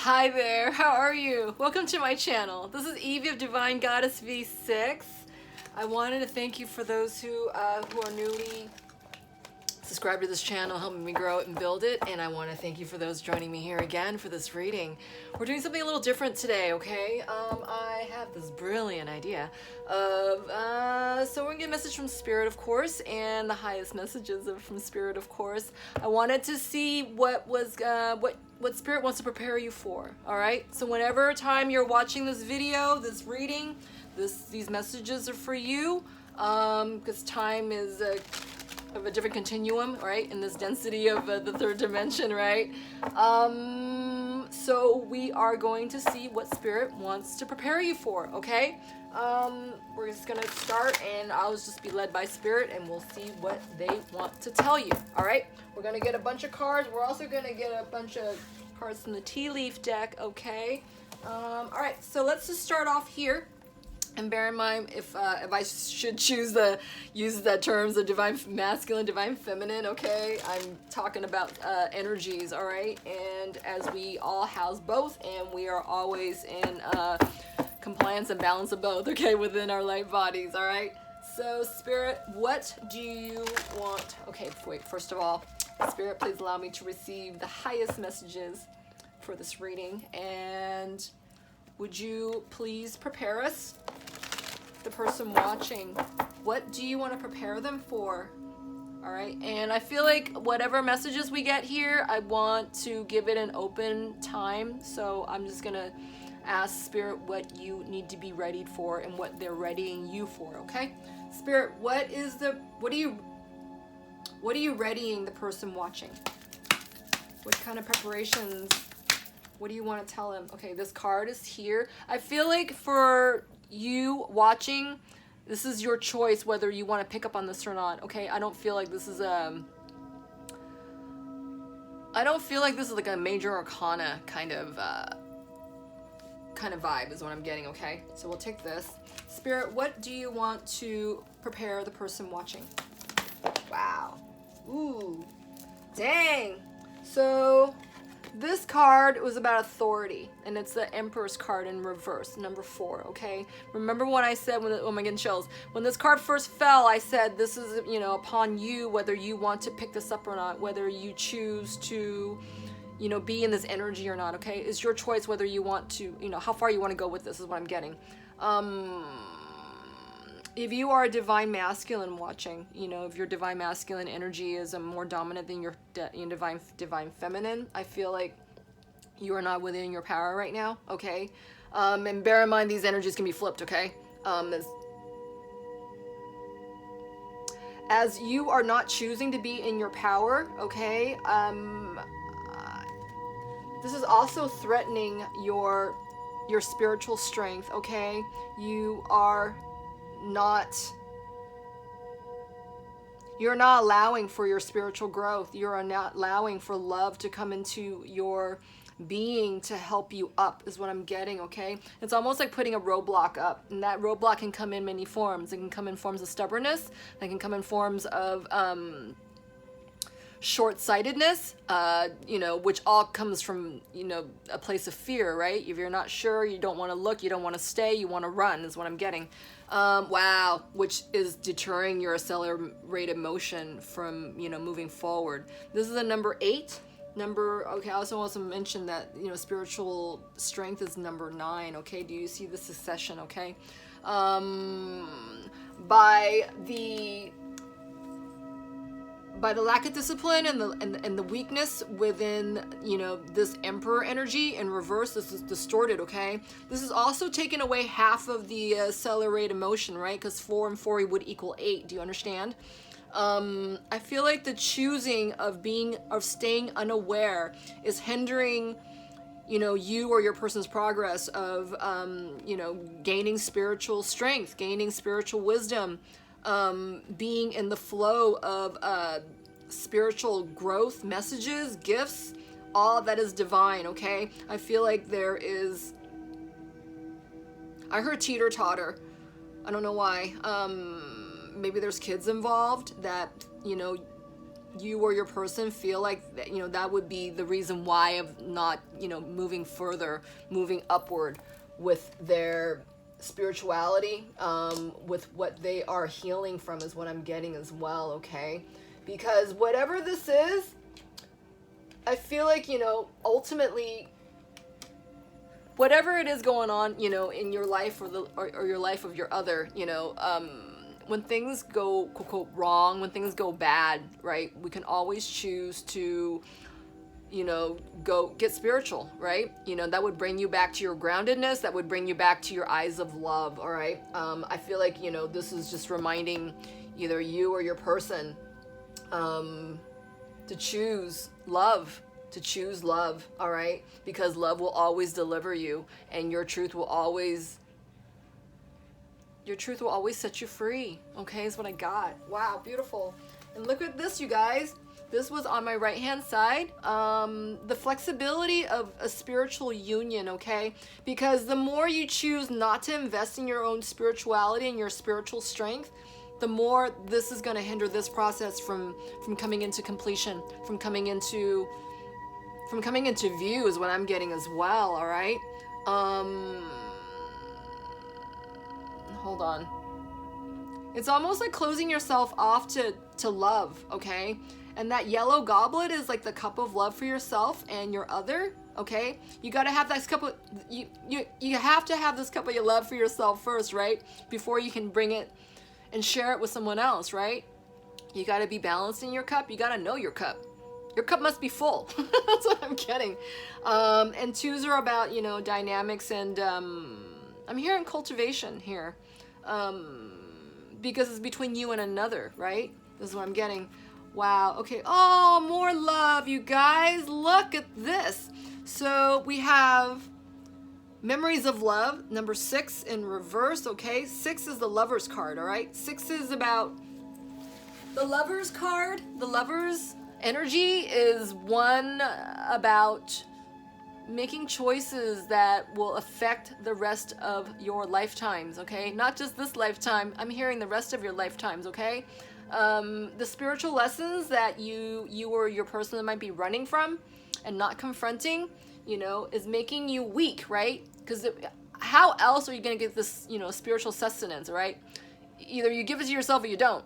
Hi there, how are you? Welcome to my channel. This is Evie of Divine Goddess V6. I wanted to thank you for those who are newly subscribed to this channel, helping me grow it and build it. And I want to thank you for those joining me here again for this reading. We're doing something a little different today, okay? I have this brilliant idea of, so we're gonna get a message from Spirit, of course, and the highest messages are from Spirit, of course. I wanted to see what Spirit wants to prepare you for, all right? So whenever time you're watching this video, this reading, these messages are for you, because time is of a different continuum, right? In this density of the third dimension, right? So we are going to see what Spirit wants to prepare you for, okay? We're just gonna start and I'll just be led by Spirit and we'll see what they want to tell you, all right? We're gonna get a bunch of cards. We're also gonna get a bunch of cards from the tea leaf deck, okay? All right, so let's just start off here. And bear in mind, if I should choose use the terms of divine masculine, divine feminine, okay? I'm talking about energies, all right? And as we all house both, and we are always in compliance and balance of both, okay, within our light bodies, all right? So, Spirit, what do you want? Okay, wait, first of all, Spirit, please allow me to receive the highest messages for this reading. And would you please prepare us? The person watching, what do you want to prepare them for? All right, and I feel like whatever messages we get here, I want to give it an open time, so I'm just gonna ask Spirit what you need to be readied for and what they're readying you for, okay? Spirit, what are you readying the person watching? What kind of preparations? What do you want to tell them? Okay, this card is here. I feel like for you watching, this is your choice whether you want to pick up on this or not, okay? I don't feel like this is like a major arcana kind of vibe is what I'm getting, okay? So we'll take this. Spirit, what do you want to prepare the person watching? Wow. Ooh. Dang. So this card was about authority, and it's the Emperor's card in reverse, number 4, okay? Remember what I said oh my, getting chills. When this card first fell, I said this is, upon you whether you want to pick this up or not, whether you choose to, be in this energy or not, okay? It's your choice whether you want to, how far you want to go with this is what I'm getting. If you are a divine masculine watching, if your divine masculine energy is more dominant than your divine feminine, I feel like you are not within your power right now, okay? And bear in mind, these energies can be flipped, okay? As you are not choosing to be in your power, okay? This is also threatening your spiritual strength, okay? You're not allowing for your spiritual growth. You're not allowing for love to come into your being to help you up is what I'm getting, okay? It's almost like putting a roadblock up, and that roadblock can come in many forms. It can come in forms of stubbornness. It can come in forms of short-sightedness, which all comes from, a place of fear, right? If you're not sure, you don't want to look, you don't want to stay, you want to run is what I'm getting. Wow, which is deterring your accelerated motion from, moving forward. This is a number 8. Okay, I also want to mention that, spiritual strength is number 9, okay? Do you see the succession, okay? By the lack of discipline and the weakness within, this Emperor energy in reverse, this is distorted, okay? This is also taking away half of the accelerated motion, right? Because 4 and 4 would equal 8. Do you understand? I feel like the choosing of staying unaware is hindering, you or your person's progress of, gaining spiritual strength, gaining spiritual wisdom, being in the flow of spiritual growth, messages, gifts, all that is divine, okay? I feel like I heard teeter-totter. I don't know why. Maybe there's kids involved that, you or your person feel like that, that would be the reason why of not, moving further, moving upward with their spirituality, with what they are healing from is what I'm getting as well, okay? Because whatever this is, I feel like, ultimately, whatever it is going on, in your life or your life of your other, when things go quote, quote, wrong, when things go bad, right, we can always choose to, go get spiritual, right? That would bring you back to your groundedness. That would bring you back to your eyes of love, all right? I feel like, this is just reminding either you or your person to choose love, all right? Because love will always deliver you, and your truth will always set you free, okay, is what I got. Wow, beautiful. And look at this, you guys. This was on my right-hand side. The flexibility of a spiritual union, okay? Because the more you choose not to invest in your own spirituality and your spiritual strength, the more this is going to hinder this process from coming into completion, from coming into view is what I'm getting as well, all right? Hold on. It's almost like closing yourself off to love, okay? And that yellow goblet is like the cup of love for yourself and your other, okay? You gotta have this cup of, you have to have this cup of your love for yourself first, right? Before you can bring it and share it with someone else, right? You gotta be balanced in your cup. You gotta know your cup. Your cup must be full. That's what I'm getting. And twos are about, dynamics and, I'm hearing cultivation here. Because it's between you and another, right? This is what I'm getting. Wow, okay. Oh, more love, you guys. Look at this. So we have memories of love, number 6 in reverse, okay? 6 is the lover's card, all right? 6 is about the lover's card. The lover's energy is one about making choices that will affect the rest of your lifetimes, okay? Not just this lifetime. I'm hearing the rest of your lifetimes, okay? The spiritual lessons that you or your person might be running from and not confronting, is making you weak, right? Because how else are you going to get this, spiritual sustenance, right? Either you give it to yourself or you don't.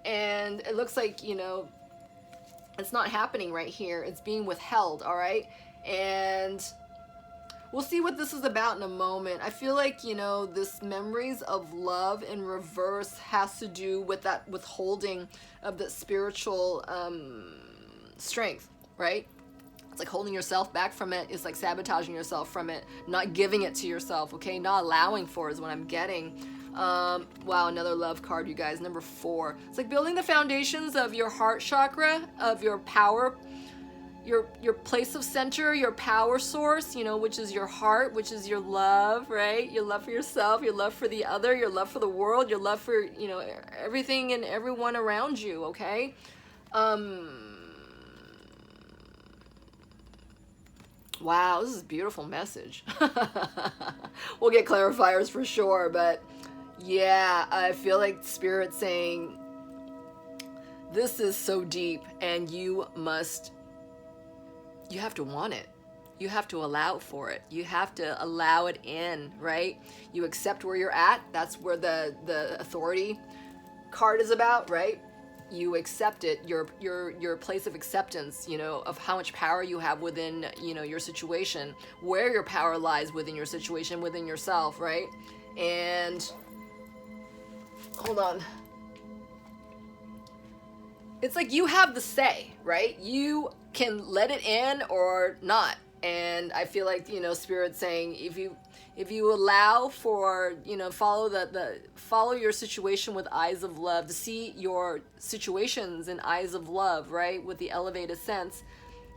And it looks like, it's not happening right here. It's being withheld, all right? And we'll see what this is about in a moment. I feel like, this memories of love in reverse has to do with that withholding of the spiritual strength, right? It's like holding yourself back from it. It's like sabotaging yourself from it, not giving it to yourself, okay? Not allowing for is what I'm getting. Wow, another love card, you guys, number 4. It's like building the foundations of your heart chakra, of your power, your place of center, your power source, which is your heart, which is your love, right? Your love for yourself, your love for the other, your love for the world, your love for, everything and everyone around you, okay? Wow, this is a beautiful message. We'll get clarifiers for sure, but yeah, I feel like Spirit saying this is so deep and you have to want it. You have to allow for it. You have to allow it in, right? You accept where you're at. That's where the authority card is about, right? You accept it, your place of acceptance, of how much power you have within, your situation, where your power lies within your situation, within yourself, right? And hold on. It's like you have the say, right? You can let it in or not. And I feel like, Spirit's saying if you allow for, follow your situation with eyes of love, to see your situations in eyes of love, right? With the elevated sense,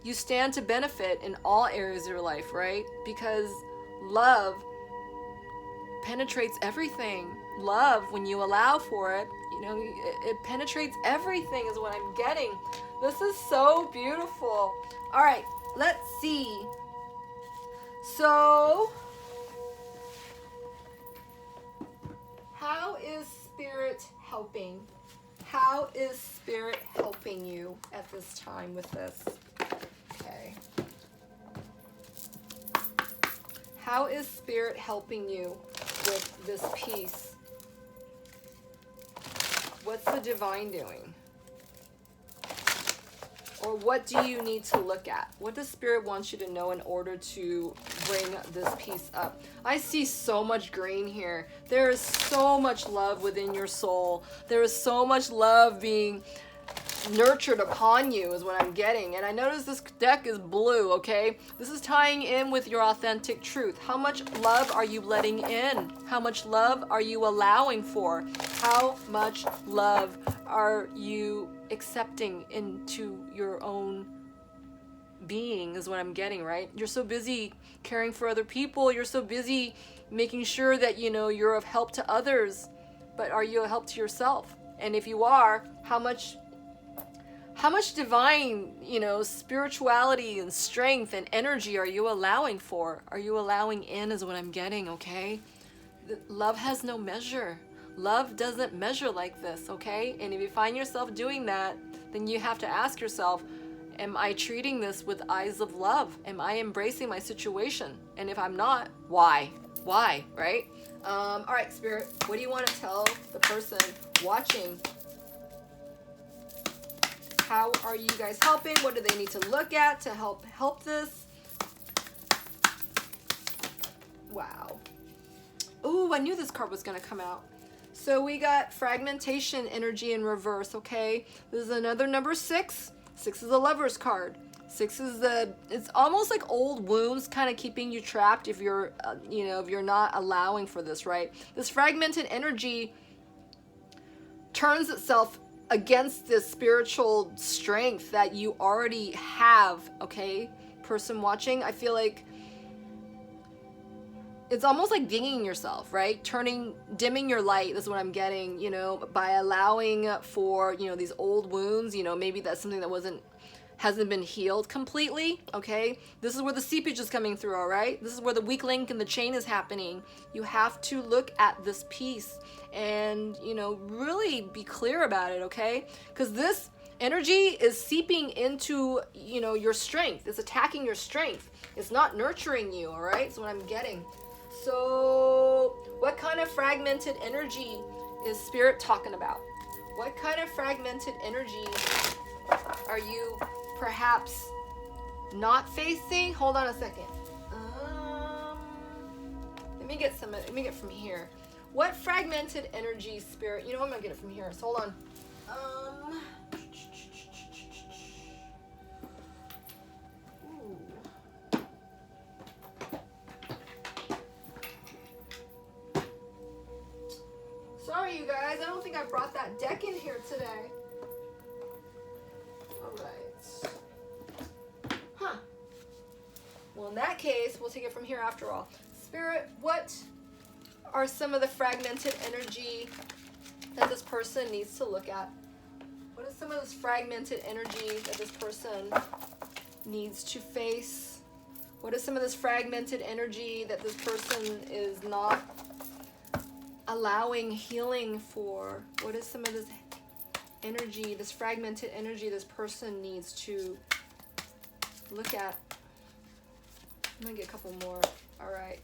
you stand to benefit in all areas of your life, right? Because love penetrates everything. Love, when you allow for it, it penetrates everything is what I'm getting. This is so beautiful. All right, let's see. So, how is Spirit helping? How is Spirit helping you at this time with this? Okay. How is Spirit helping you with this piece? What's the divine doing? Or what do you need to look at? What does Spirit want you to know in order to bring this piece up? I see so much green here. There is so much love within your soul. There is so much love being nurtured upon you is what I'm getting. And I notice this deck is blue, okay? This is tying in with your authentic truth. How much love are you letting in? How much love are you allowing for? How much love are you accepting into your own being is what I'm getting, right? You're so busy caring for other people. You're so busy making sure that, you know, you're of help to others. But are you a help to yourself? And if you are, how much divine, you know, spirituality and strength and energy are you allowing for? Are you allowing in is what I'm getting, okay? Love has no measure. Love doesn't measure like this, okay? And if you find yourself doing that, then you have to ask yourself, am I treating this with eyes of love? Am I embracing my situation? And if I'm not, why? Why, right? All right, Spirit, what do you want to tell the person watching? How are you guys helping? What do they need to look at to help this? Wow. Ooh, I knew this card was going to come out. So we got fragmentation energy in reverse, okay? This is another number 6. 6 is a lover's card. 6 is it's almost like old wounds kind of keeping you trapped if you're, you know, if you're not allowing for this, right? This fragmented energy turns itself against this spiritual strength that you already have, okay? Person watching, I feel like it's almost like dinging yourself, right? Dimming your light is what I'm getting, you know, by allowing for, you know, these old wounds, you know, maybe that's something that hasn't been healed completely, okay? This is where the seepage is coming through, all right? This is where the weak link in the chain is happening. You have to look at this piece and, you know, really be clear about it, okay? Because this energy is seeping into, you know, your strength. It's attacking your strength. It's not nurturing you, all right? That's what I'm getting. So what kind of fragmented energy is Spirit talking about? What kind of fragmented energy are you perhaps not facing? Hold on a second. Let me get from here. What fragmented energy, Spirit? You know, I'm gonna get it from here. So hold on. Sorry, you guys. I don't think I brought that deck in here today. Alright. Huh. Well, in that case, we'll take it from here after all. Spirit, what are some of the fragmented energy that this person needs to look at? What is some of this fragmented energy that this person needs to face? What is some of this fragmented energy that this person is not allowing healing for? What is some of this energy, this fragmented energy this person needs to look at? I'm gonna get a couple more. All right.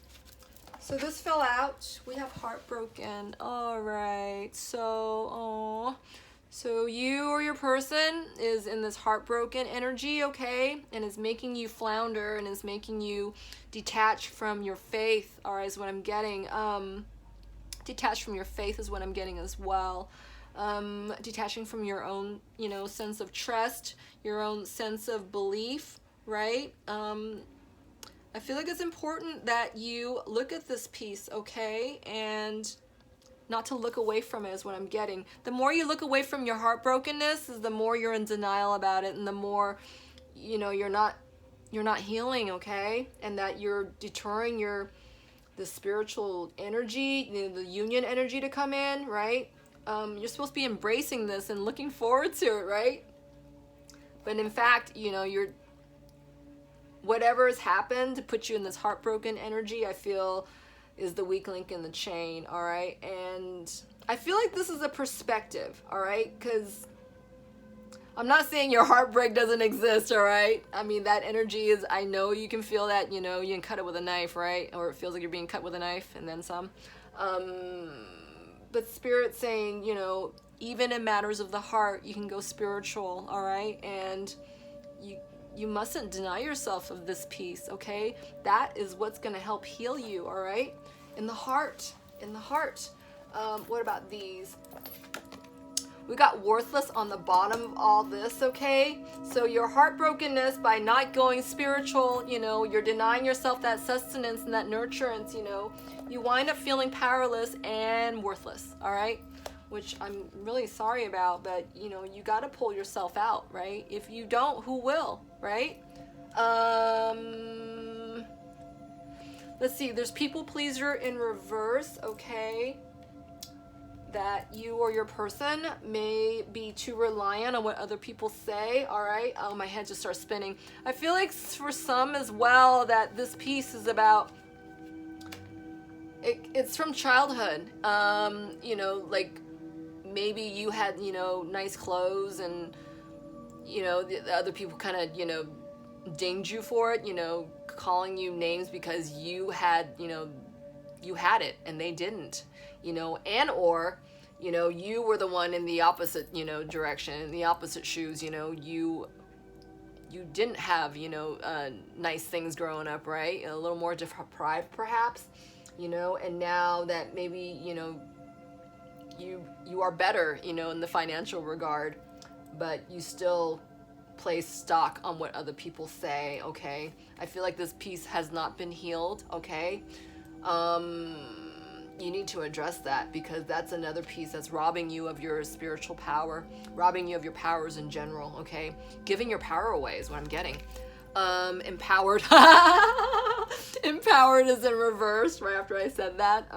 So this fell out. We have heartbroken. All right. So you or your person is in this heartbroken energy, okay? And is making you flounder and is making you detach from your faith. All right, is what I'm getting. Detach from your faith is what I'm getting as well. Detaching from your own, you know, sense of trust, your own sense of belief, right? I feel like it's important that you look at this piece, okay? And not to look away from it is what I'm getting. The more you look away from your heartbrokenness is the more you're in denial about it, and the more, you know, you're not healing, okay? And that you're deterring the spiritual energy, you know, the union energy to come in, right? You're supposed to be embracing this and looking forward to it, right? But in fact, you know, whatever has happened to put you in this heartbroken energy, I feel is the weak link in the chain, all right? And I feel like this is a perspective, all right? Because I'm not saying your heartbreak doesn't exist, all right? I mean, that energy is, I know you can feel that, you know, you can cut it with a knife, right? Or it feels like you're being cut with a knife and then some. But Spirit's saying, you know, even in matters of the heart, you can go spiritual, all right? And you mustn't deny yourself of this peace, okay? That is what's going to help heal you, all right? In the heart, in the heart. What about these? We got worthless on the bottom of all this, okay? So your heartbrokenness by not going spiritual, you know, you're denying yourself that sustenance and that nurturance, you know, you wind up feeling powerless and worthless, all right? Which I'm really sorry about, but, you know, you got to pull yourself out, right? If you don't, who will, right? Let's see, there's people pleaser in reverse, okay? That you or your person may be too reliant on what other people say, all right? Oh, my head just starts spinning. I feel like for some as well that this piece is about, it's from childhood. You know, like maybe you had, you know, nice clothes and, you know, the other people kind of, you know, dinged you for it, you know, calling you names because you had, you know, you had it and they didn't, you know, and or, you know, you were the one in the opposite, you know, direction, in the opposite shoes, you know, you didn't have, you know, nice things growing up, right? A little more deprived perhaps, you know, and now that maybe, you know, you are better, you know, in the financial regard, but you still place stock on what other people say, okay? I feel like this piece has not been healed, okay? You need to address that because that's another piece that's robbing you of your spiritual power, robbing you of your powers in general, okay? Giving your power away is what I'm getting. Empowered. Empowered is in reverse right after I said that.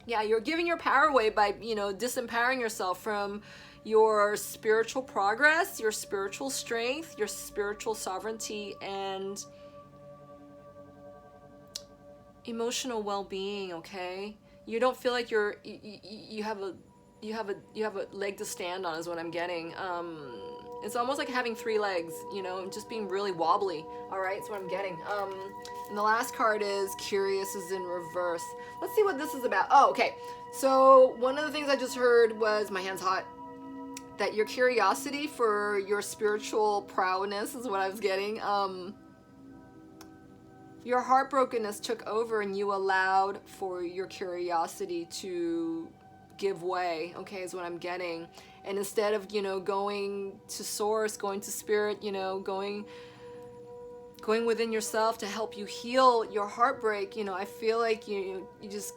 Yeah, you're giving your power away by, you know, disempowering yourself from your spiritual progress, your spiritual strength, your spiritual sovereignty, and emotional well-being, okay? You don't feel like you have a leg to stand on is what I'm getting. It's almost like having 3 legs, you know, and just being really wobbly. All right, that's what I'm getting. And the last card is Curious is in reverse. Let's see what this is about. Oh, okay. So one of the things I just heard was, my hand's hot, that your curiosity for your spiritual prowess is what I was getting. Your heartbrokenness took over and you allowed for your curiosity to give way, okay, is what I'm getting. And instead of, you know, going to source, going to spirit, you know, going within yourself to help you heal your heartbreak, you know, I feel like you just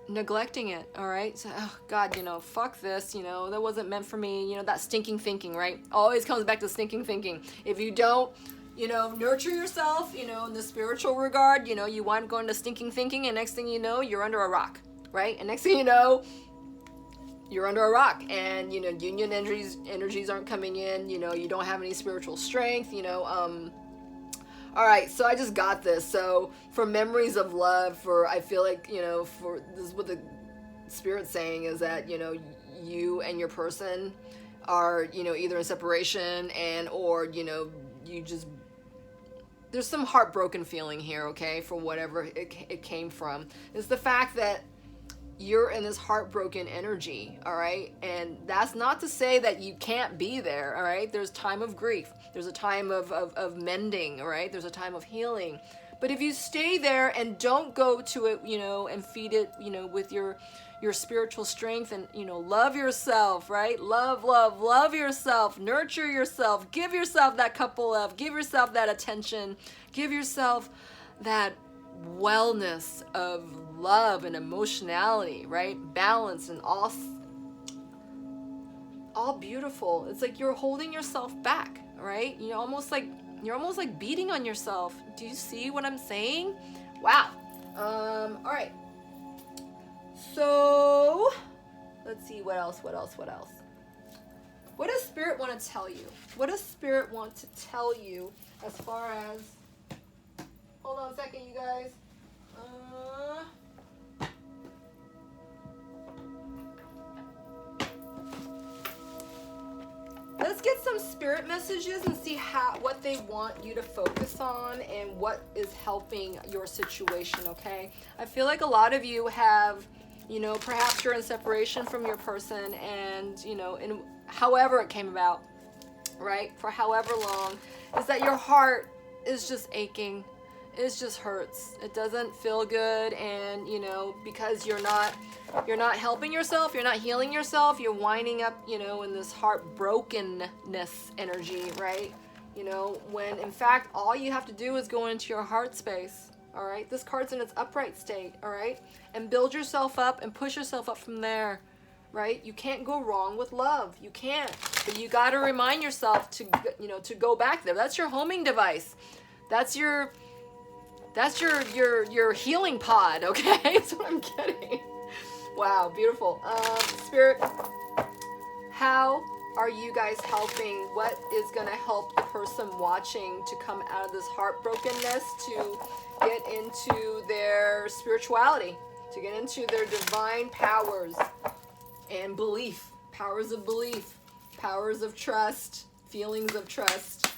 neglecting it, all right? So, oh God, you know, fuck this, you know, that wasn't meant for me, you know, that stinking thinking, right? Always comes back to stinking thinking. If you don't, you know, nurture yourself, you know, in the spiritual regard, you know, you wind up going to stinking thinking, and next thing you know, you're under a rock, right? And next thing you know, you're under a rock, and, you know, union energies aren't coming in, you know, you don't have any spiritual strength, you know, all right, so I just got this. So for memories of love, I feel like, you know, for this is what the Spirit's saying is that, you know, you and your person are, you know, either in separation and, or, you know, you just, there's some heartbroken feeling here, okay, for whatever it came from. It's the fact that you're in this heartbroken energy, all right? And that's not to say that you can't be there, all right? There's time of grief. There's a time of mending, all right? There's a time of healing. But if you stay there and don't go to it, you know, and feed it, you know, with your spiritual strength and, you know, love yourself, right? Love yourself, nurture yourself, give yourself that cup of love, give yourself that attention, give yourself that wellness of love and emotionality, right? Balance and all beautiful. It's like you're holding yourself back, right? You're almost like beating on yourself. Do you see what I'm saying? Wow. All right. So let's see what else. What does Spirit want to tell you? What does Spirit want to tell you as far as, hold on a second, you guys. let's get some spirit messages and see what they want you to focus on and what is helping your situation, okay? I feel like a lot of you have, perhaps you're in separation from your person, and, in however it came about, right? For however long, is that your heart is just aching. It just hurts. It doesn't feel good, and because you're not helping yourself, you're not healing yourself, you're winding up, in this heartbrokenness energy, right? When in fact all you have to do is go into your heart space, all right? This card's in its upright state, all right? And build yourself up and push yourself up from there, right? You can't go wrong with love. You can't. But you got to remind yourself to go back there. That's your homing device. That's your healing pod, okay? That's what I'm getting. Wow, beautiful. Spirit, how are you guys helping? What is going to help the person watching to come out of this heartbrokenness, to get into their spirituality, to get into their divine powers and belief, powers of belief, powers of trust, feelings of trust?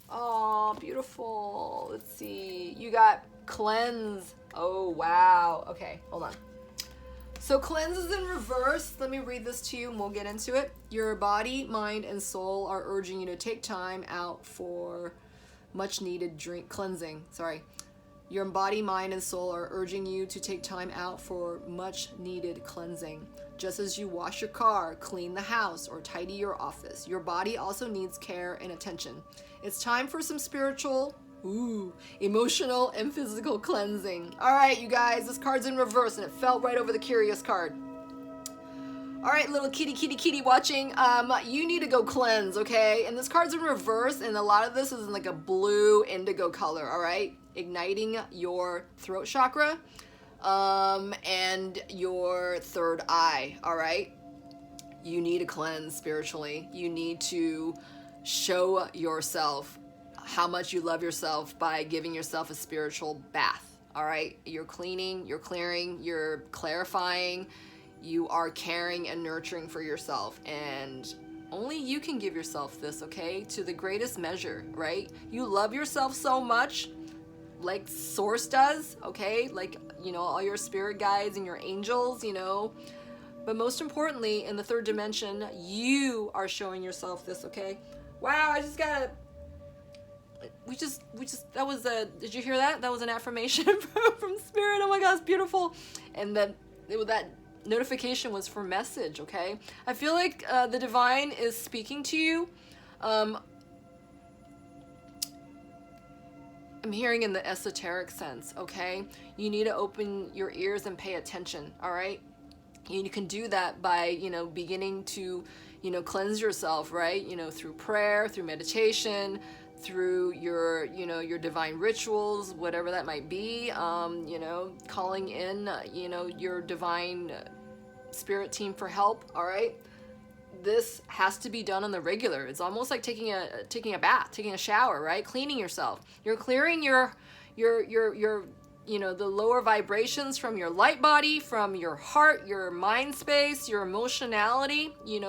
Oh, beautiful. Let's see. You got cleanse. Oh, wow. Okay, hold on. So cleanse is in reverse. Let me read this to you and we'll get into it. Your body, mind, and soul are urging you to take time out for much needed cleansing. Your body, mind, and soul are urging you to take time out for much needed cleansing. Just as you wash your car, clean the house, or tidy your office, your body also needs care and attention. It's time for some spiritual, emotional, and physical cleansing. All right, you guys, this card's in reverse, and it fell right over the curious card. All right, little kitty watching, you need to go cleanse, okay? And this card's in reverse, and a lot of this is in like a blue indigo color, all right? Igniting your throat chakra and your third eye, all right? You need to cleanse spiritually. You need to show yourself how much you love yourself by giving yourself a spiritual bath, all right? You're cleaning, you're clearing, you're clarifying, you are caring and nurturing for yourself, and only you can give yourself this, okay? To the greatest measure, right? You love yourself so much, like Source does, okay? Like, all your spirit guides and your angels, But most importantly, in the third dimension, you are showing yourself this, okay? Wow, I just got that was did you hear that? That was an affirmation from Spirit. Oh my God, it's beautiful. And that notification was for message, okay? I feel like the divine is speaking to you. I'm hearing in the esoteric sense, okay? You need to open your ears and pay attention, all right? You can do that by, beginning to, cleanse yourself, right? Through prayer, through meditation, through your divine rituals, whatever that might be, calling in, your divine spirit team for help, all right? This has to be done on the regular. It's almost like taking a bath, taking a shower, right? Cleaning yourself. You're clearing your the lower vibrations from your light body, from your heart, your mind space, your emotionality. You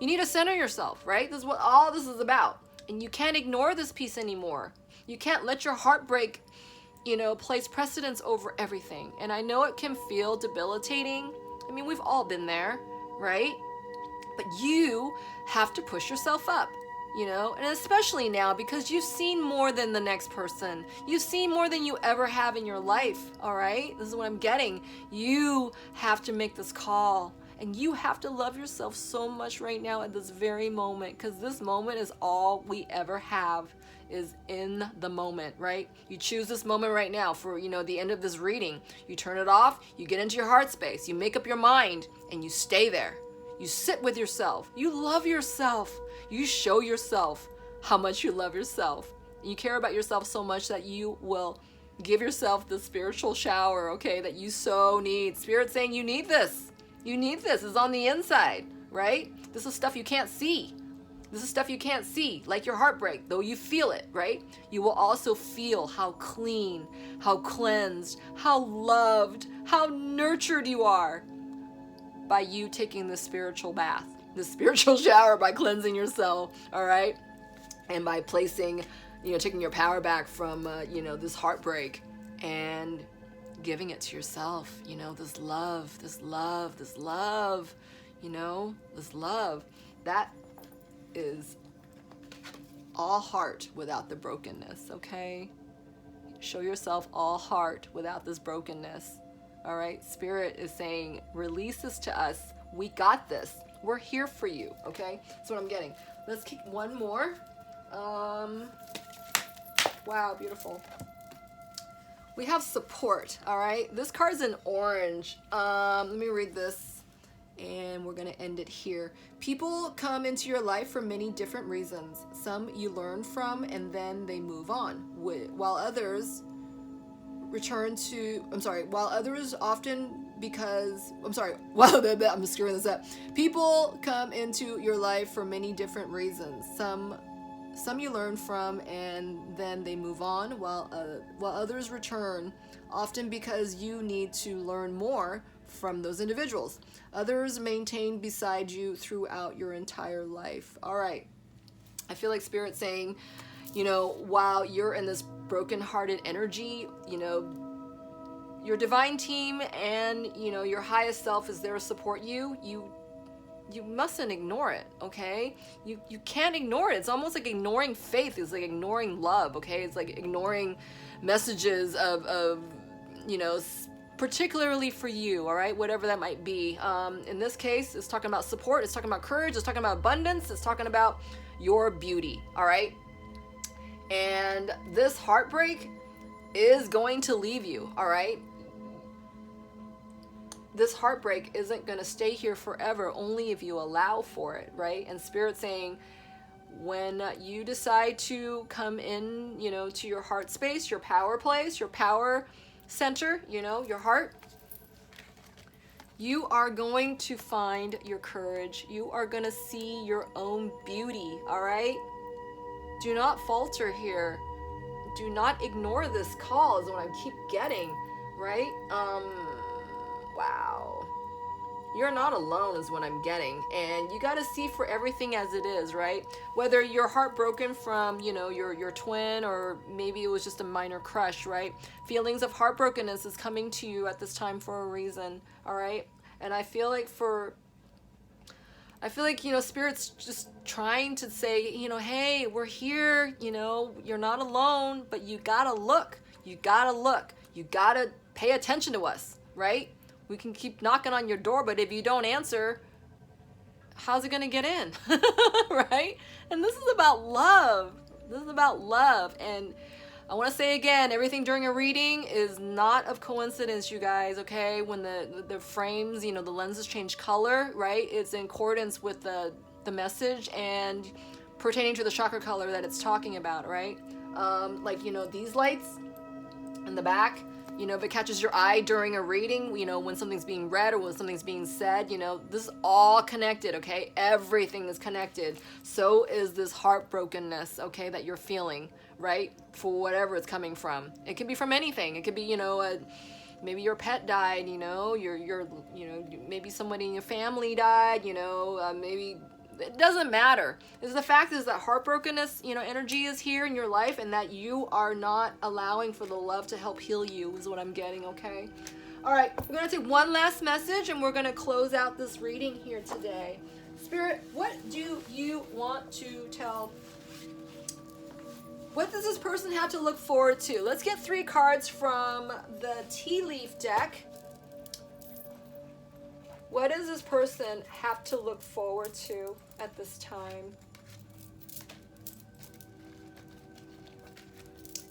need to center yourself, right? This is what all this is about. And you can't ignore this piece anymore. You can't let your heartbreak, place precedence over everything. And I know it can feel debilitating. I mean, we've all been there, right? But you have to push yourself up, and especially now, because you've seen more than the next person. You've seen more than you ever have in your life, all right? This is what I'm getting. You have to make this call, and you have to love yourself so much right now at this very moment, because this moment is all we ever have, is in the moment, right? You choose this moment right now for, the end of this reading. You turn it off, you get into your heart space, you make up your mind, and you stay there. You sit with yourself. You love yourself. You show yourself how much you love yourself. You care about yourself so much that you will give yourself the spiritual shower, okay, that you so need. Spirit's saying you need this. You need this. It's on the inside, right? This is stuff you can't see. This is stuff you can't see, like your heartbreak, though you feel it, right? You will also feel how clean, how cleansed, how loved, how nurtured you are by you taking this spiritual bath, the spiritual shower by cleansing yourself, all right? And by placing, taking your power back from, this heartbreak and giving it to yourself, this love, this love, this love, this love. That is all heart without the brokenness, okay? Show yourself all heart without this brokenness, all right? Spirit is saying, release this to us. We got this. We're here for you, okay? That's what I'm getting. Let's kick one more. Wow, beautiful. We have support, all right? This card's in orange. Let me read this, and we're gonna end it here. People come into your life for many different reasons. Some you learn from, and then they move on. While others often because, I'm screwing this up. People come into your life for many different reasons. Some you learn from, and then they move on, while others return, often because you need to learn more from those individuals. Others maintain beside you throughout your entire life. All right. I feel like Spirit's saying, while you're in this broken-hearted energy, your divine team and, your highest self is there to support you. You mustn't ignore it, okay? You can't ignore it. It's almost like ignoring faith. It's like ignoring love, okay? It's like ignoring messages of particularly for you, all right? Whatever that might be. In this case, it's talking about support. It's talking about courage. It's talking about abundance. It's talking about your beauty, all right? And this heartbreak is going to leave you, all right? This heartbreak isn't going to stay here forever, only if you allow for it, right? And Spirit's saying, when you decide to come in, to your heart space, your power place, your power center, your heart, you are going to find your courage. You are going to see your own beauty, all right? Do not falter here. Do not ignore this call is what I keep getting, right? Wow. You're not alone is what I'm getting. And you got to see for everything as it is, right? Whether you're heartbroken from, your twin, or maybe it was just a minor crush, right? Feelings of heartbrokenness is coming to you at this time for a reason, all right? And I feel like Spirit's just trying to say, hey, we're here, you're not alone, but you got to look. You got to look. You got to pay attention to us, right? We can keep knocking on your door, but if you don't answer, how's it going to get in? Right? And this is about love. This is about love. And I want to say again, everything during a reading is not of coincidence, you guys, okay? When the frames, the lenses change color, right? It's in accordance with the message and pertaining to the chakra color that it's talking about, right? These lights in the back, if it catches your eye during a reading, when something's being read or when something's being said, this is all connected, okay? Everything is connected. So is this heartbrokenness, okay, that you're feeling, right? For whatever it's coming from. It could be from anything. It could be, maybe your pet died, maybe somebody in your family died, maybe it doesn't matter. The fact is that heartbrokenness, energy is here in your life, and that you are not allowing for the love to help heal you is what I'm getting, okay? All right, we're going to take one last message, and we're going to close out this reading here today. Spirit, what do you want to tell? What does this person have to look forward to? Let's get 3 cards from the tea leaf deck. What does this person have to look forward to at this time?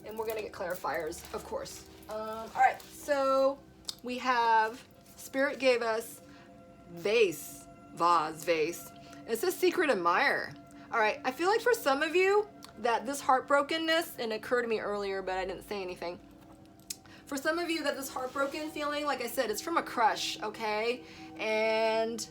And we're going to get clarifiers, of course. All right, so we have, Spirit gave us vase. It says secret admirer. All right, I feel like for some of you that this heartbrokenness, and it occurred to me earlier, but I didn't say anything. For some of you that this heartbroken feeling, like I said, it's from a crush, okay? And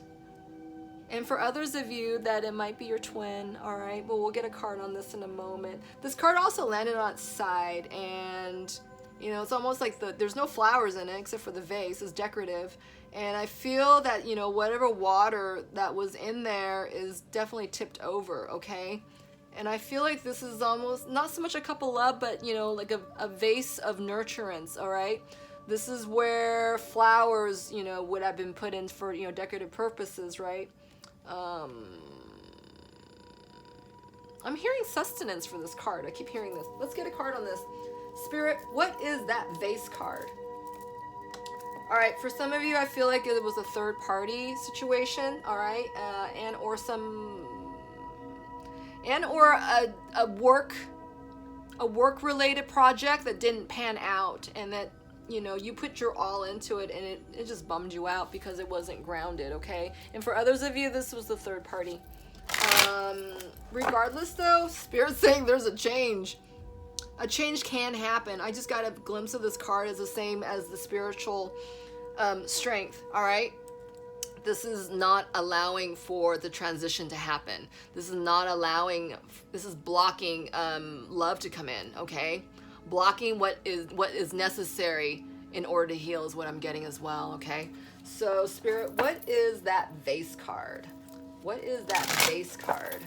for others of you that it might be your twin, all right? But we'll get a card on this in a moment. This card also landed on its side, and You know, it's almost like there's no flowers in it except for the vase. It's decorative. And I feel that, you know, whatever water that was in there is definitely tipped over, okay? And I feel like this is almost, not so much a cup of love, but, you know, like a vase of nurturance, all right? This is where flowers, you know, would have been put in for, you know, decorative purposes, right? I'm hearing sustenance for this card. I keep hearing this. Let's get a card on this. Spirit, what is that vase card? All right, for some of you, I feel like it was a third party situation, all right? And or a work related project that didn't pan out, and that, you know, you put your all into it and it just bummed you out because it wasn't grounded, okay? And for others of you, this was the third party. Regardless though, Spirit's saying there's a change. A change can happen. I just got a glimpse of this card as the same as the spiritual strength, all right? This is not allowing for the transition to happen. This is not allowing, this is blocking love to come in, okay? Blocking what is necessary in order to heal is what I'm getting as well, okay? So Spirit, what is that vase card? What is that vase card?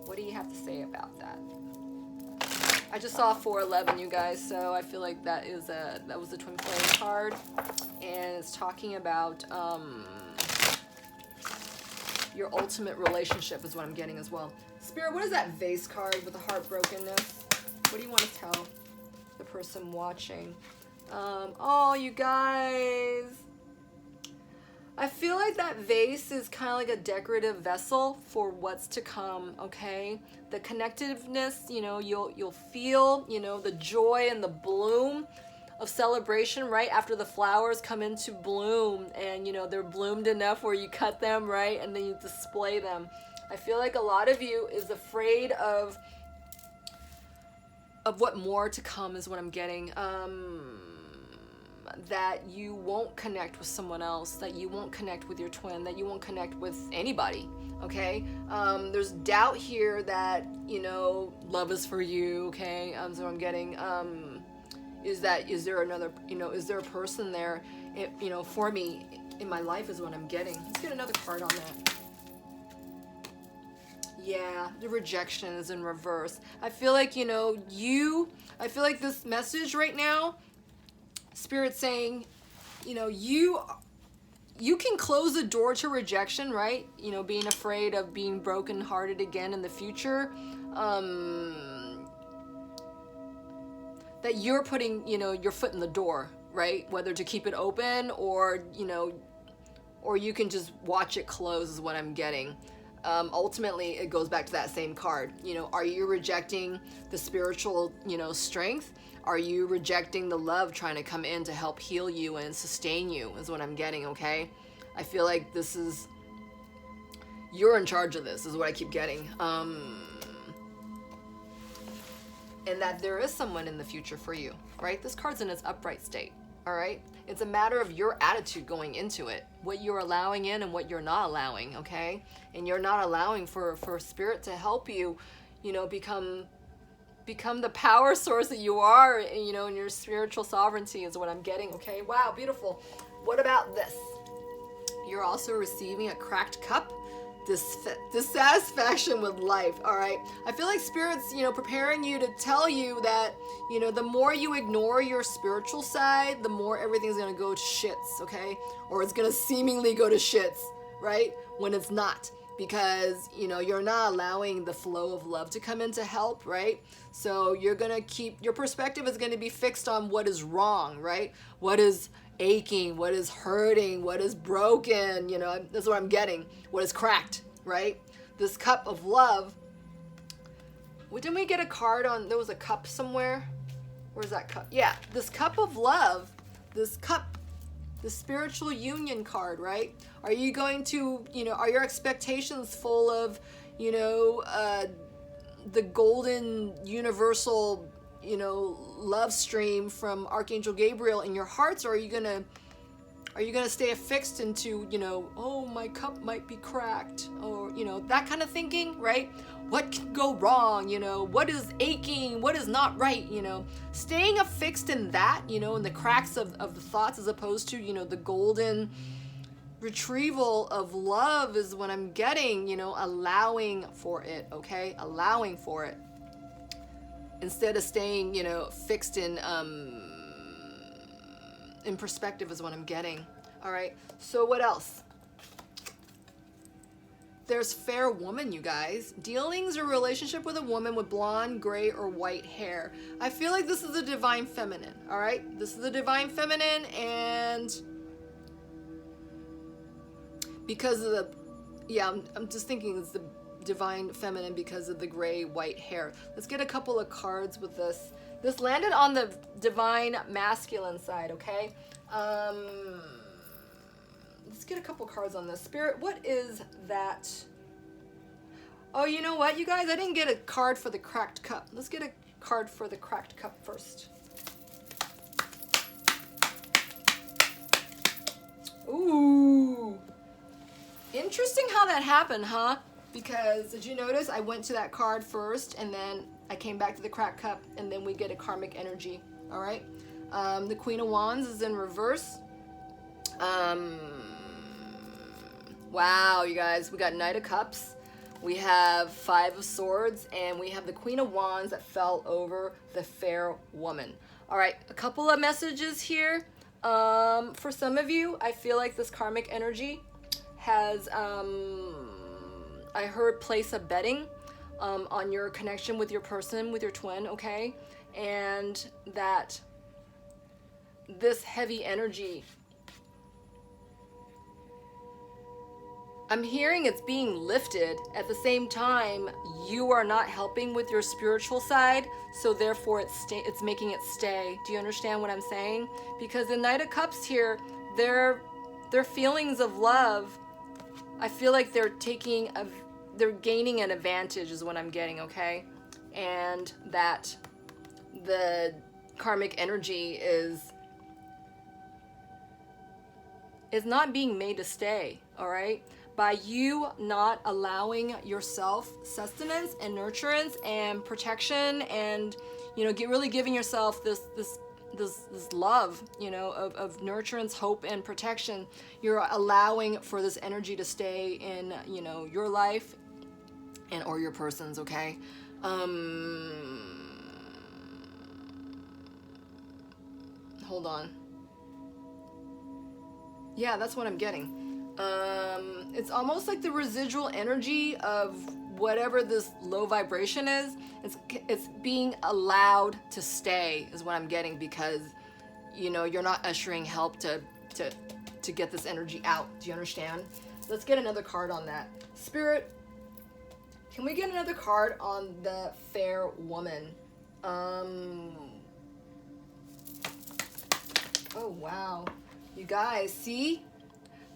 What do you have to say about that? I just saw 411, you guys, so I feel like that was the twin flame card, and it's talking about your ultimate relationship is what I'm getting as well. Spirit, what is that vase card with the heartbrokenness? What do you want to tell the person watching? Oh, you guys, I feel like that vase is kind of like a decorative vessel for what's to come, okay? The connectiveness, you know, you'll feel, you know, the joy and the bloom of celebration right after the flowers come into bloom, and, you know, they're bloomed enough where you cut them, right? And then you display them. I feel like a lot of you is afraid of what more to come is what I'm getting. That you won't connect with someone else, that you won't connect with your twin, that you won't connect with anybody, okay? There's doubt here that, you know, love is for you, okay? So I'm getting, is there another, you know, is there a person there, you know, for me in my life is what I'm getting. Let's get another card on that. Yeah, the rejection is in reverse. I feel like, you know, I feel like this message right now, Spirit saying, you know, you can close the door to rejection, right? You know, being afraid of being brokenhearted again in the future. That you're putting, you know, your foot in the door, right? Whether to keep it open or, you know, or you can just watch it close is what I'm getting. Ultimately, it goes back to that same card. You know, are you rejecting the spiritual, you know, strength? Are you rejecting the love trying to come in to help heal you and sustain you is what I'm getting, okay? I feel like this is, you're in charge of this is what I keep getting. And that there is someone in the future for you, right? This card's in its upright state, all right? It's a matter of your attitude going into it, what you're allowing in and what you're not allowing, okay? And you're not allowing for Spirit to help you, you know, become the power source that you are, you know, in your spiritual sovereignty is what I'm getting, okay? Wow, beautiful. What about this? You're also receiving a cracked cup, dissatisfaction with life, all right? I feel like Spirit's, you know, preparing you to tell you that, you know, the more you ignore your spiritual side, the more everything's gonna go to shits, okay? Or it's gonna seemingly go to shits, right? When it's not. Because, you know, you're not allowing the flow of love to come in to help, right? So you're gonna keep, your perspective is gonna be fixed on what is wrong, right? What is aching, what is hurting, what is broken, you know, that's what I'm getting. What is cracked, right? This cup of love, well, didn't we get a card on, there was a cup somewhere? Where's that cup? Yeah, this cup of love, this cup, the spiritual union card, right? Are you going to, you know, are your expectations full of, you know, the golden universal, you know, love stream from Archangel Gabriel in your hearts? Or are you gonna Are you going to stay affixed into, you know, oh, my cup might be cracked, or, you know, that kind of thinking, right? What can go wrong, you know? What is aching? What is not right, you know? Staying affixed in that, you know, in the cracks of the thoughts, as opposed to, you know, the golden retrieval of love is what I'm getting, you know, allowing for it, okay? Allowing for it. Instead of staying, you know, fixed in perspective is what I'm getting. All right, so what else? There's fair woman, you guys. Dealings or relationship with a woman with blonde, gray, or white hair. I feel like this is the divine feminine, all right? This is the divine feminine, and because of the, yeah, I'm just thinking it's the divine feminine because of the gray, white hair. Let's get a couple of cards with this. This landed on the divine masculine side, okay? Let's get a couple cards on this. Spirit, what is that? Oh, you know what, you guys? I didn't get a card for the cracked cup. Let's get a card for the cracked cup first. Ooh. Interesting how that happened, huh? Because, did you notice I went to that card first, and then I came back to the cracked cup, and then we get a karmic energy, all right? The Queen of Wands is in reverse. Wow, you guys, we got Knight of Cups, we have Five of Swords, and we have the Queen of Wands that fell over the fair woman. All right, a couple of messages here. For some of you, I feel like this karmic energy has, I heard place a betting on your connection with your person, with your twin, okay? And that this heavy energy, I'm hearing it's being lifted. At the same time, you are not helping with your spiritual side, so therefore it's making it stay. Do you understand what I'm saying? Because the Knight of Cups here, their feelings of love, I feel like they're gaining an advantage is what I'm getting, okay? And that the karmic energy is not being made to stay, all right? By you not allowing yourself sustenance and nurturance and protection, and, you know, really giving yourself this love, you know, of nurturance, hope, and protection, you're allowing for this energy to stay in, you know, your life and or your person's, okay? Hold on. Yeah, that's what I'm getting. It's almost like the residual energy of whatever this low vibration is. It's being allowed to stay is what I'm getting, because, you know, you're not ushering help to get this energy out. Do you understand? Let's get another card on that. Spirit, can we get another card on the fair woman? Oh, wow. You guys, see?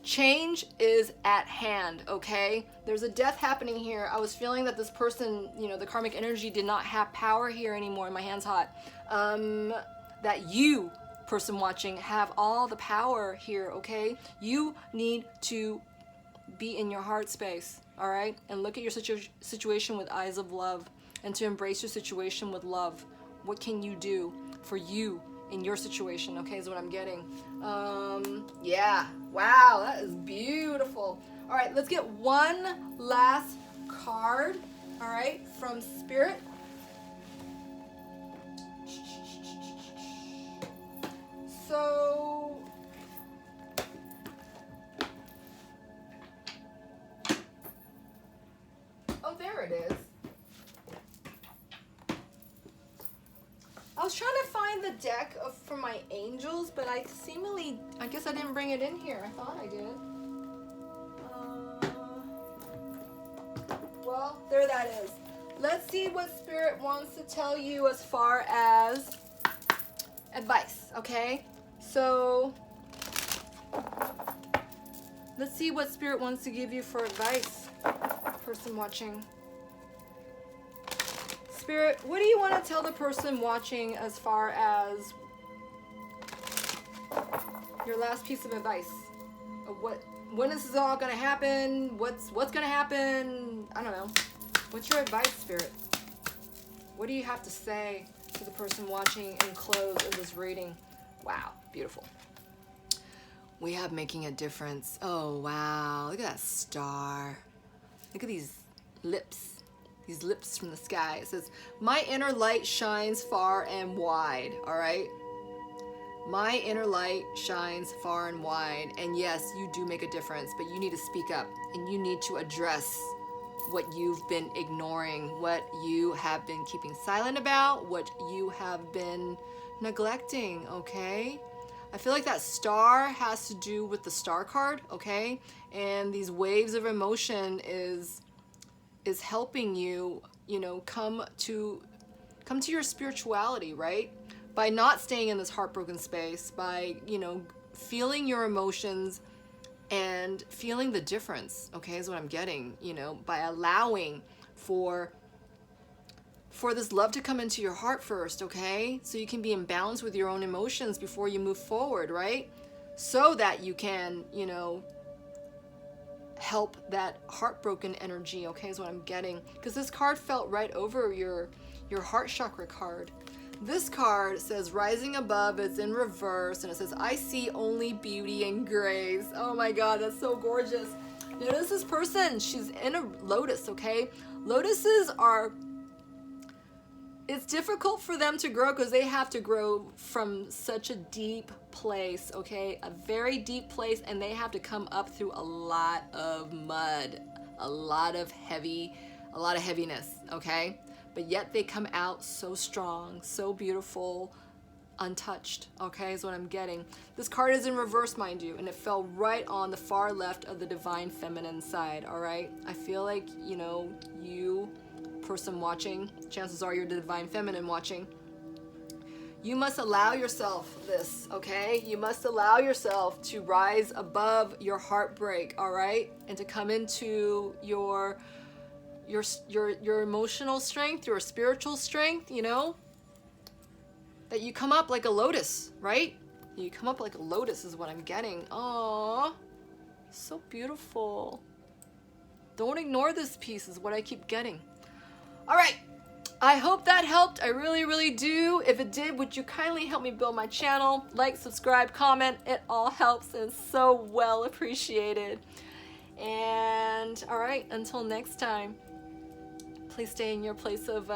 Change is at hand, okay? There's a death happening here. I was feeling that this person, you know, the karmic energy did not have power here anymore. My hand's hot. That you, person watching, have all the power here, okay? You need to be in your heart space, all right? And look at your situation with eyes of love, and to embrace your situation with love. What can you do for you in your situation, okay, is what I'm getting. Yeah, wow, that is beautiful. All right, let's get one last card, all right, from Spirit. So, oh, there it is. I was trying to find the deck for my angels, but I guess I didn't bring it in here. I thought I did. Well, there that is. Let's see what Spirit wants to tell you as far as advice, okay? So, let's see what Spirit wants to give you for advice, person watching. Spirit, what do you want to tell the person watching as far as Your last piece of advice. When is this all gonna happen? What's gonna happen? I don't know. What's your advice, Spirit? What do you have to say to the person watching and close of this reading? Wow, beautiful. We have making a difference. Oh, wow. Look at that star. Look at these lips. These lips from the sky. It says, my inner light shines far and wide. All right? My inner light shines far and wide. And yes, you do make a difference, but you need to speak up and you need to address what you've been ignoring, what you have been keeping silent about, what you have been neglecting, okay? I feel like that star has to do with the star card, okay? And these waves of emotion is helping you, you know, come to your spirituality, right? By not staying in this heartbroken space, by, you know, feeling your emotions and feeling the difference, okay, is what I'm getting, you know, by allowing for this love to come into your heart first, okay? So you can be in balance with your own emotions before you move forward, right? So that you can, you know, help that heartbroken energy, okay, is what I'm getting. Because this card felt right over your heart chakra card. This card says rising above, it's in reverse, and it says I see only beauty and grace. Oh my god, that's so gorgeous. Notice this person, she's in a lotus, okay? Lotuses are, it's difficult for them to grow because they have to grow from such a deep place, okay? A very deep place, and they have to come up through a lot of mud, a lot of heaviness, okay? But yet they come out so strong, so beautiful, untouched, okay, is what I'm getting. This card is in reverse, mind you, and it fell right on the far left of the divine feminine side, all right? I feel like, you know, you, person watching, chances are you're the divine feminine watching. You must allow yourself this, okay? You must allow yourself to rise above your heartbreak, all right? And to come into your emotional strength, your spiritual strength, you know, that you come up like a lotus, right? You come up like a lotus is what I'm getting. Aww, so beautiful. Don't ignore this piece is what I keep getting. All right, I hope that helped. I really, really do. If it did, would you kindly help me build my channel? Like, subscribe, comment. It all helps and it's so well appreciated. And all right, until next time. Please stay in your place of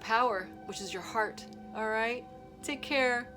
power, which is your heart. All right? Take care.